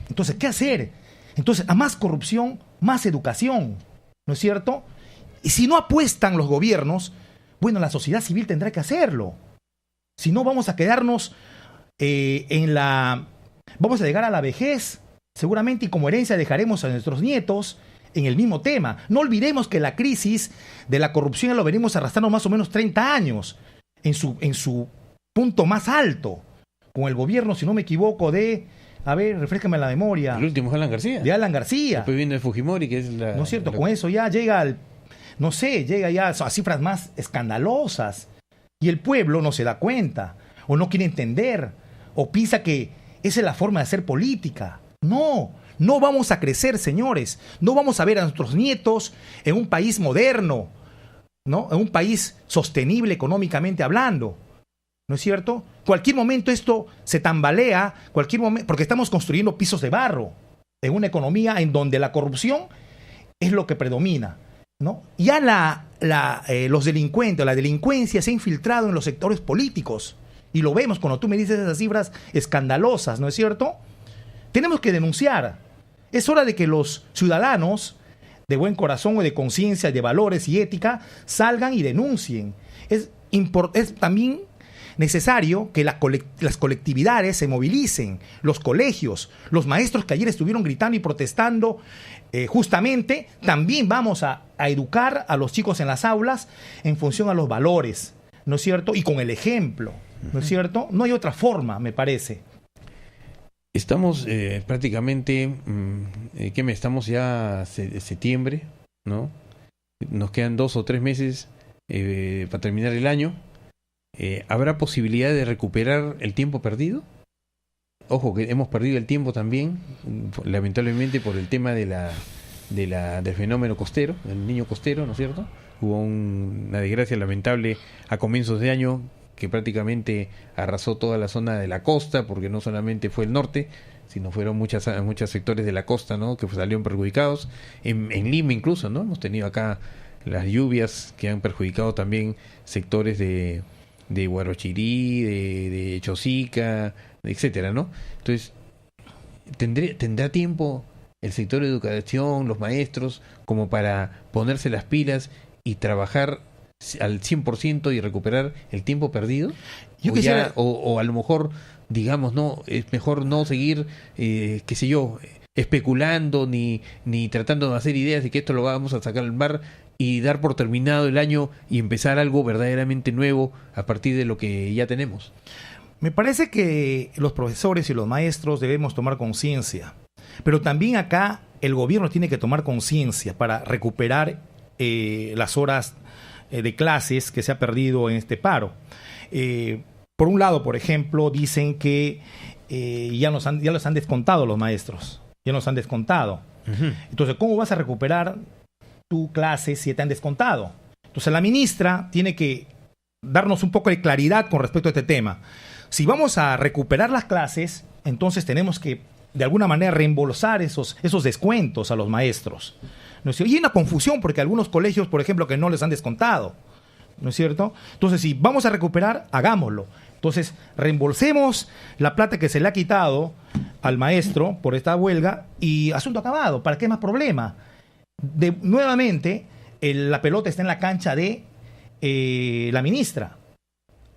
Entonces, ¿qué hacer? Entonces, a más corrupción, más educación, ¿no es cierto? Y si no apuestan los gobiernos, bueno, la sociedad civil tendrá que hacerlo. Si no, vamos a quedarnos vamos a llegar a la vejez, seguramente, y como herencia dejaremos a nuestros nietos en el mismo tema. No olvidemos que la crisis de la corrupción lo venimos arrastrando más o menos 30 años, en su punto más alto, con el gobierno, si no me equivoco, a ver, refréscame la memoria. El último es Alan García. De Alan García. Después viene de Fujimori, que es la... ¿No es cierto? Con eso ya llega ya a cifras más escandalosas. Y el pueblo no se da cuenta, o no quiere entender, o piensa que esa es la forma de hacer política. No vamos a crecer, señores. No vamos a ver a nuestros nietos en un país moderno, ¿no?, en un país sostenible económicamente hablando. ¿No es cierto? Cualquier momento esto se tambalea, porque estamos construyendo pisos de barro en una economía en donde la corrupción es lo que predomina, ¿no? Ya los delincuentes, la delincuencia se ha infiltrado en los sectores políticos, y lo vemos cuando tú me dices esas cifras escandalosas, ¿no es cierto? Tenemos que denunciar. Es hora de que los ciudadanos de buen corazón o de conciencia, de valores y ética salgan y denuncien. Es también necesario que las colectividades se movilicen, los colegios, los maestros que ayer estuvieron gritando y protestando, justamente también vamos a educar a los chicos en las aulas en función a los valores, ¿no es cierto? Y con el ejemplo, ¿no es cierto? No hay otra forma, me parece. Estamos prácticamente, estamos ya septiembre, ¿no? nos quedan 2 o 3 meses para terminar el año. ¿Habrá posibilidad de recuperar el tiempo perdido? Ojo, que hemos perdido el tiempo también, lamentablemente, por el tema del fenómeno costero, del niño costero, ¿no es cierto? Hubo una desgracia lamentable a comienzos de año que prácticamente arrasó toda la zona de la costa, porque no solamente fue el norte, sino fueron muchos sectores de la costa, ¿no?, que salieron perjudicados. En Lima incluso, ¿no? Hemos tenido acá las lluvias que han perjudicado también sectores de Huarochirí, de Chosica, etcétera, ¿no? Entonces, ¿tendrá tiempo el sector de educación, los maestros, como para ponerse las pilas y trabajar al 100% y recuperar el tiempo perdido? Yo quisiera... o a lo mejor, digamos, no, es mejor no seguir, qué sé yo, especulando ni tratando de hacer ideas de que esto lo vamos a sacar al mar y dar por terminado el año y empezar algo verdaderamente nuevo a partir de lo que ya tenemos. Me parece que los profesores y los maestros debemos tomar conciencia, pero también acá el gobierno tiene que tomar conciencia para recuperar las horas de clases que se ha perdido en este paro. Por un lado, por ejemplo, dicen que ya los han descontado los maestros, ya nos han descontado. Uh-huh. Entonces, ¿cómo vas a recuperar tu clase si te han descontado? Entonces, la ministra tiene que darnos un poco de claridad con respecto a este tema. Si vamos a recuperar las clases, entonces tenemos que, de alguna manera, reembolsar esos descuentos a los maestros, ¿no es cierto? Y hay una confusión porque algunos colegios, por ejemplo, que no les han descontado, ¿no es cierto? Entonces, si vamos a recuperar, hagámoslo. Entonces, reembolsemos la plata que se le ha quitado al maestro por esta huelga y asunto acabado. ¿Para qué más problema? Nuevamente, la pelota está en la cancha de la ministra.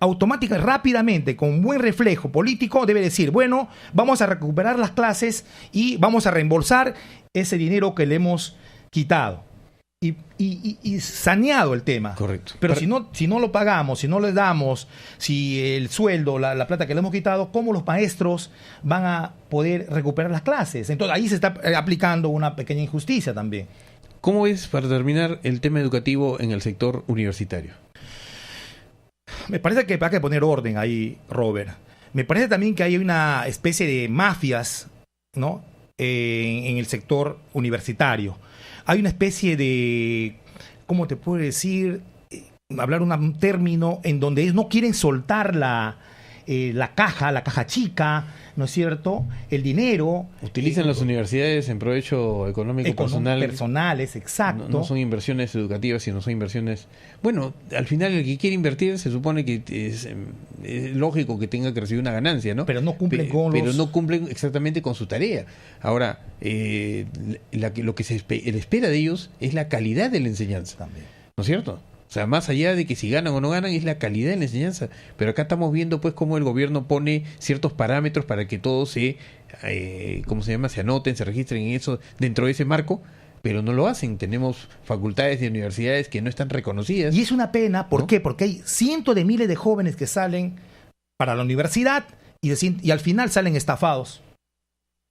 Automática, rápidamente, con buen reflejo político, debe decir, bueno, vamos a recuperar las clases y vamos a reembolsar ese dinero que le hemos quitado. Y saneado el tema. Correcto. Pero si no lo pagamos, si no le damos, si el sueldo, la plata que le hemos quitado, ¿cómo los maestros van a poder recuperar las clases? Entonces ahí se está aplicando una pequeña injusticia también. ¿Cómo es, para terminar, el tema educativo en el sector universitario? Me parece que hay que poner orden ahí, Robert. Me parece también que hay una especie de mafias, ¿no?, en el sector universitario. Hay una especie de, ¿cómo te puedo decir? Hablar un término en donde ellos no quieren soltar la caja chica, ¿no es cierto? El dinero. Utilizan las universidades en provecho económico personales, exacto. No son inversiones educativas, sino son inversiones... Bueno, al final el que quiere invertir se supone que es lógico que tenga que recibir una ganancia, ¿no? Pero no cumplen Pero no cumplen exactamente con su tarea. Ahora, lo que se espera de ellos es la calidad de la enseñanza. También. ¿No es cierto? O sea, más allá de que si ganan o no ganan, es la calidad de la enseñanza. Pero acá estamos viendo pues cómo el gobierno pone ciertos parámetros para que todos se anoten, se registren en eso, dentro de ese marco, pero no lo hacen. Tenemos facultades de universidades que no están reconocidas. Y es una pena, ¿por qué? Porque hay cientos de miles de jóvenes que salen para la universidad y al final salen estafados.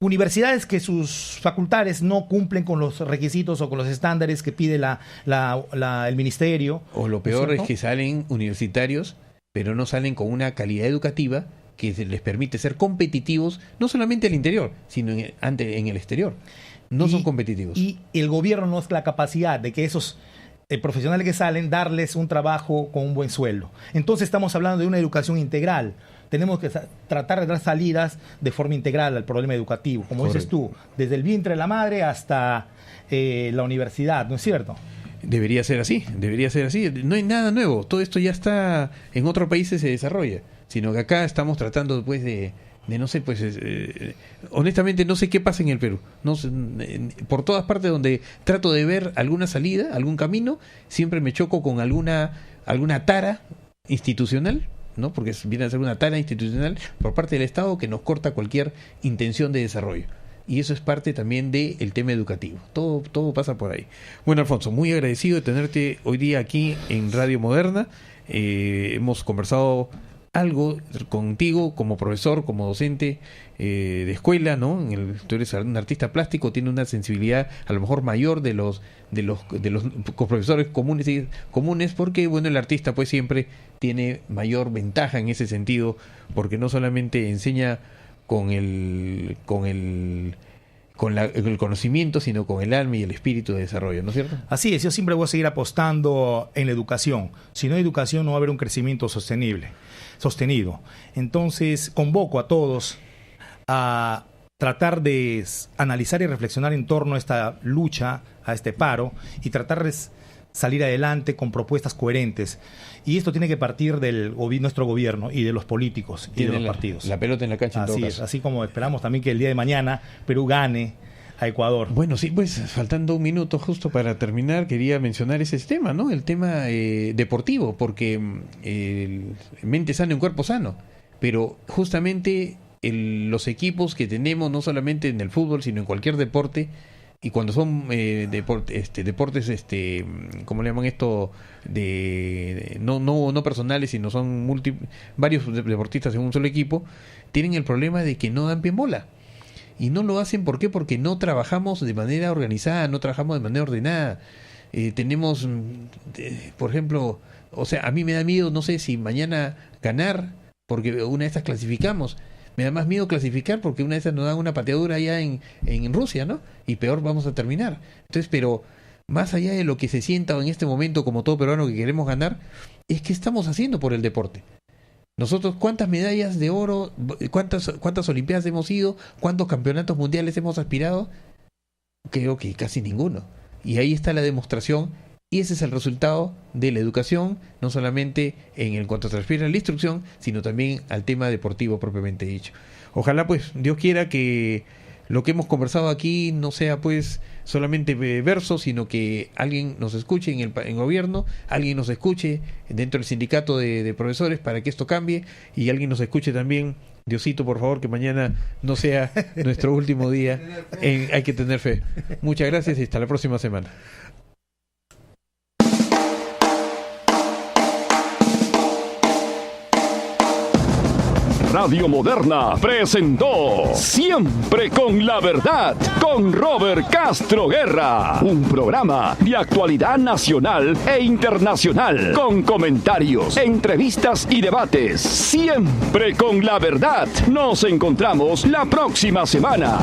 Universidades que sus facultades no cumplen con los requisitos o con los estándares que pide el ministerio. O lo peor es que salen universitarios, pero no salen con una calidad educativa que les permite ser competitivos, no solamente al interior, sino en el exterior. No son competitivos. Y el gobierno no es la capacidad de que esos profesionales que salen, darles un trabajo con un buen sueldo. Entonces estamos hablando de una educación integral. Tenemos que tratar de dar salidas de forma integral al problema educativo, como dices tú, desde el vientre de la madre hasta la universidad, ¿no es cierto? Debería ser así. No hay nada nuevo, todo esto ya está, en otros países se desarrolla, sino que acá estamos tratando pues de no sé, pues honestamente no sé qué pasa en el Perú. No sé, por todas partes donde trato de ver alguna salida, algún camino, siempre me choco con alguna tara institucional, ¿no? Porque viene a ser una tara institucional por parte del Estado que nos corta cualquier intención de desarrollo. Y eso es parte también del tema educativo. Todo pasa por ahí. Bueno, Alfonso, muy agradecido de tenerte hoy día aquí en Radio Moderna. Hemos conversado algo contigo como profesor, como docente de escuela, ¿no? Tú eres un artista plástico, tiene una sensibilidad a lo mejor mayor de los profesores comunes, porque bueno, el artista pues siempre tiene mayor ventaja en ese sentido, porque no solamente enseña con el conocimiento, sino con el alma y el espíritu de desarrollo, ¿no es cierto? Así es, yo siempre voy a seguir apostando en la educación. Si no hay educación, no va a haber un crecimiento sostenido. Entonces, convoco a todos a tratar de analizar y reflexionar en torno a esta lucha, a este paro, y tratar de salir adelante con propuestas coherentes. Y esto tiene que partir de nuestro gobierno y de los políticos y de los partidos. La pelota en la cancha en todo caso. Así es, así como esperamos también que el día de mañana Perú gane a Ecuador. Bueno, sí, pues faltando un minuto justo para terminar, quería mencionar ese tema, ¿no? El tema deportivo, porque mente sana en cuerpo sano, pero justamente los equipos que tenemos, no solamente en el fútbol, sino en cualquier deporte, y cuando son deportes, ¿cómo le llaman esto? No personales, sino son varios deportistas en un solo equipo, tienen el problema de que no dan pie en bola. Y no lo hacen, ¿por qué? Porque no trabajamos de manera organizada, no trabajamos de manera ordenada. Tenemos, por ejemplo, o sea, a mí me da miedo, no sé si mañana ganar, porque una de estas clasificamos. Me da más miedo clasificar porque una de esas nos dan una pateadura allá en Rusia, ¿no? Y peor vamos a terminar. Entonces, pero más allá de lo que se sienta en este momento como todo peruano que queremos ganar, es que estamos haciendo por el deporte. Nosotros, ¿cuántas medallas de oro, cuántas olimpiadas hemos ido, cuántos campeonatos mundiales hemos aspirado? Creo que casi ninguno. Y ahí está la demostración, y ese es el resultado de la educación, no solamente en cuanto se refiere a la instrucción, sino también al tema deportivo propiamente dicho. Ojalá pues Dios quiera que lo que hemos conversado aquí no sea pues solamente verso, sino que alguien nos escuche en el gobierno, alguien nos escuche dentro del sindicato de profesores para que esto cambie, y alguien nos escuche también. Diosito, por favor, que mañana no sea nuestro último día. Hay que tener fe. Muchas gracias y hasta la próxima semana. Radio Moderna presentó Siempre con la Verdad con Robert Castro Guerra, un programa de actualidad nacional e internacional con comentarios, entrevistas y debates. Siempre con la Verdad. Nos encontramos la próxima semana.